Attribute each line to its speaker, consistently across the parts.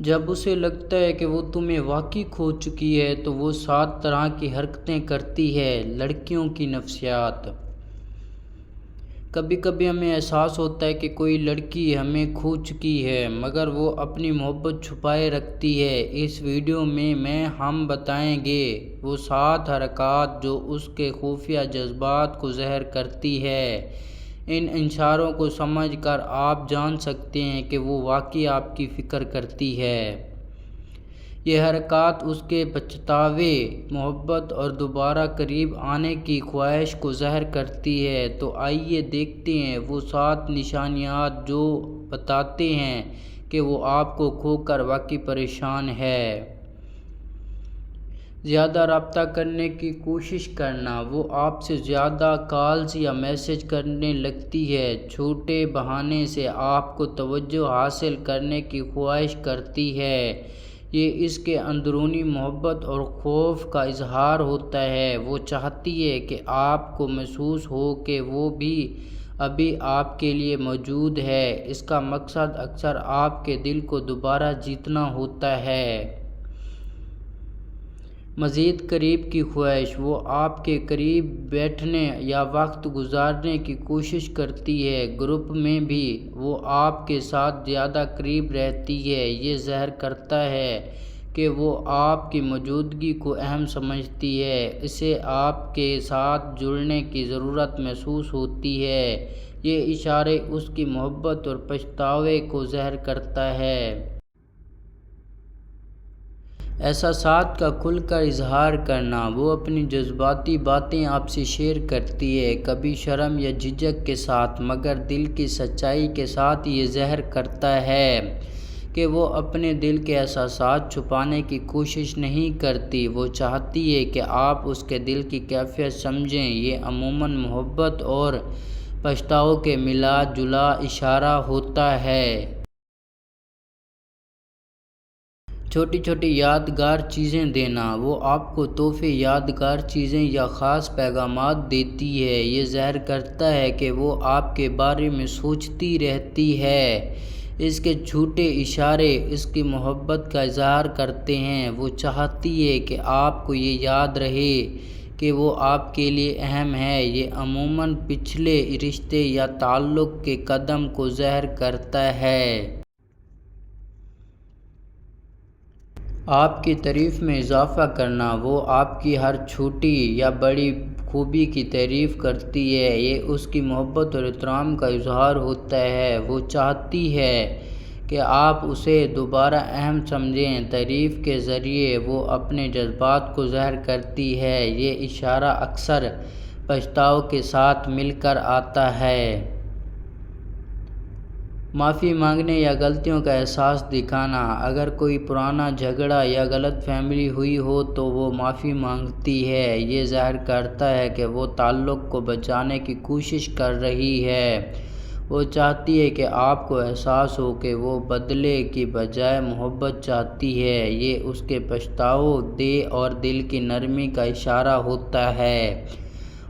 Speaker 1: جب اسے لگتا ہے کہ وہ تمہیں واقعی کھو چکی ہے تو وہ 7 طرح کی حرکتیں کرتی ہے۔ لڑکیوں کی نفسیات۔ کبھی کبھی ہمیں احساس ہوتا ہے کہ کوئی لڑکی ہمیں کھو چکی ہے مگر وہ اپنی محبت چھپائے رکھتی ہے۔ اس ویڈیو میں ہم بتائیں گے وہ 7 حرکات جو اس کے خفیہ جذبات کو ظاہر کرتی ہے۔ ان اشاروں کو سمجھ کر آپ جان سکتے ہیں کہ وہ واقعی آپ کی فکر کرتی ہے۔ یہ حرکات اس کے پچھتاوے، محبت اور دوبارہ قریب آنے کی خواہش کو ظاہر کرتی ہے۔ تو آئیے دیکھتے ہیں وہ 7 نشانیات جو بتاتے ہیں کہ وہ آپ کو کھو کر واقعی پریشان ہے۔ زیادہ رابطہ کرنے کی کوشش کرنا۔ وہ آپ سے زیادہ کالز یا میسج کرنے لگتی ہے۔ چھوٹے بہانے سے آپ کو توجہ حاصل کرنے کی خواہش کرتی ہے۔ یہ اس کے اندرونی محبت اور خوف کا اظہار ہوتا ہے۔ وہ چاہتی ہے کہ آپ کو محسوس ہو کہ وہ بھی ابھی آپ کے لیے موجود ہے۔ اس کا مقصد اکثر آپ کے دل کو دوبارہ جیتنا ہوتا ہے۔ مزید قریب کی خواہش۔ وہ آپ کے قریب بیٹھنے یا وقت گزارنے کی کوشش کرتی ہے۔ گروپ میں بھی وہ آپ کے ساتھ زیادہ قریب رہتی ہے۔ یہ ظاہر کرتا ہے کہ وہ آپ کی موجودگی کو اہم سمجھتی ہے۔ اسے آپ کے ساتھ جڑنے کی ضرورت محسوس ہوتی ہے۔ یہ اشارے اس کی محبت اور پچھتاوے کو ظاہر کرتا ہے۔ احساسات کا کھل کر اظہار کرنا۔ وہ اپنی جذباتی باتیں آپ سے شیئر کرتی ہے، کبھی شرم یا جھجک کے ساتھ مگر دل کی سچائی کے ساتھ۔ یہ ظاہر کرتا ہے کہ وہ اپنے دل کے احساسات چھپانے کی کوشش نہیں کرتی۔ وہ چاہتی ہے کہ آپ اس کے دل کی کیفیت سمجھیں۔ یہ عموماً محبت اور پچھتاوے کے ملا جلا اشارہ ہوتا ہے۔ چھوٹی چھوٹی یادگار چیزیں دینا۔ وہ آپ کو تحفے، یادگار چیزیں یا خاص پیغامات دیتی ہے۔ یہ ظاہر کرتا ہے کہ وہ آپ کے بارے میں سوچتی رہتی ہے۔ اس کے چھوٹے اشارے اس کی محبت کا اظہار کرتے ہیں۔ وہ چاہتی ہے کہ آپ کو یہ یاد رہے کہ وہ آپ کے لیے اہم ہے۔ یہ عموماً پچھلے رشتے یا تعلق کے قدم کو ظاہر کرتا ہے۔ آپ کی تعریف میں اضافہ کرنا۔ وہ آپ کی ہر چھوٹی یا بڑی خوبی کی تعریف کرتی ہے۔ یہ اس کی محبت اور احترام کا اظہار ہوتا ہے۔ وہ چاہتی ہے کہ آپ اسے دوبارہ اہم سمجھیں۔ تعریف کے ذریعے وہ اپنے جذبات کو ظاہر کرتی ہے۔ یہ اشارہ اکثر پچھتاوے کے ساتھ مل کر آتا ہے۔ معافی مانگنے یا غلطیوں کا احساس دکھانا۔ اگر کوئی پرانا جھگڑا یا غلط فہمی ہوئی ہو تو وہ معافی مانگتی ہے۔ یہ ظاہر کرتا ہے کہ وہ تعلق کو بچانے کی کوشش کر رہی ہے۔ وہ چاہتی ہے کہ آپ کو احساس ہو کہ وہ بدلے کی بجائے محبت چاہتی ہے۔ یہ اس کے پچھتاوے اور دل کی نرمی کا اشارہ ہوتا ہے۔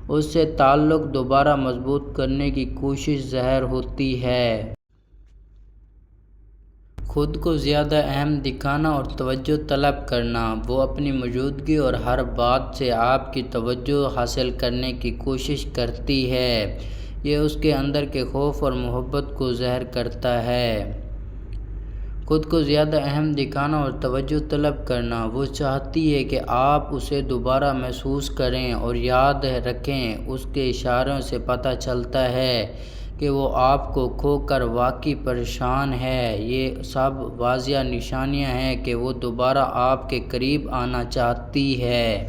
Speaker 1: اس سے تعلق دوبارہ مضبوط کرنے کی کوشش ظاہر ہوتی ہے۔ خود کو زیادہ اہم دکھانا اور توجہ طلب کرنا۔ وہ اپنی موجودگی اور ہر بات سے آپ کی توجہ حاصل کرنے کی کوشش کرتی ہے۔ یہ اس کے اندر کے خوف اور محبت کو ظاہر کرتا ہے۔ خود کو زیادہ اہم دکھانا اور توجہ طلب کرنا۔ وہ چاہتی ہے کہ آپ اسے دوبارہ محسوس کریں اور یاد رکھیں۔ اس کے اشاروں سے پتہ چلتا ہے کہ وہ آپ کو کھو کر واقعی پریشان ہے۔ یہ سب واضح نشانیاں ہیں کہ وہ دوبارہ آپ کے قریب آنا چاہتی ہے۔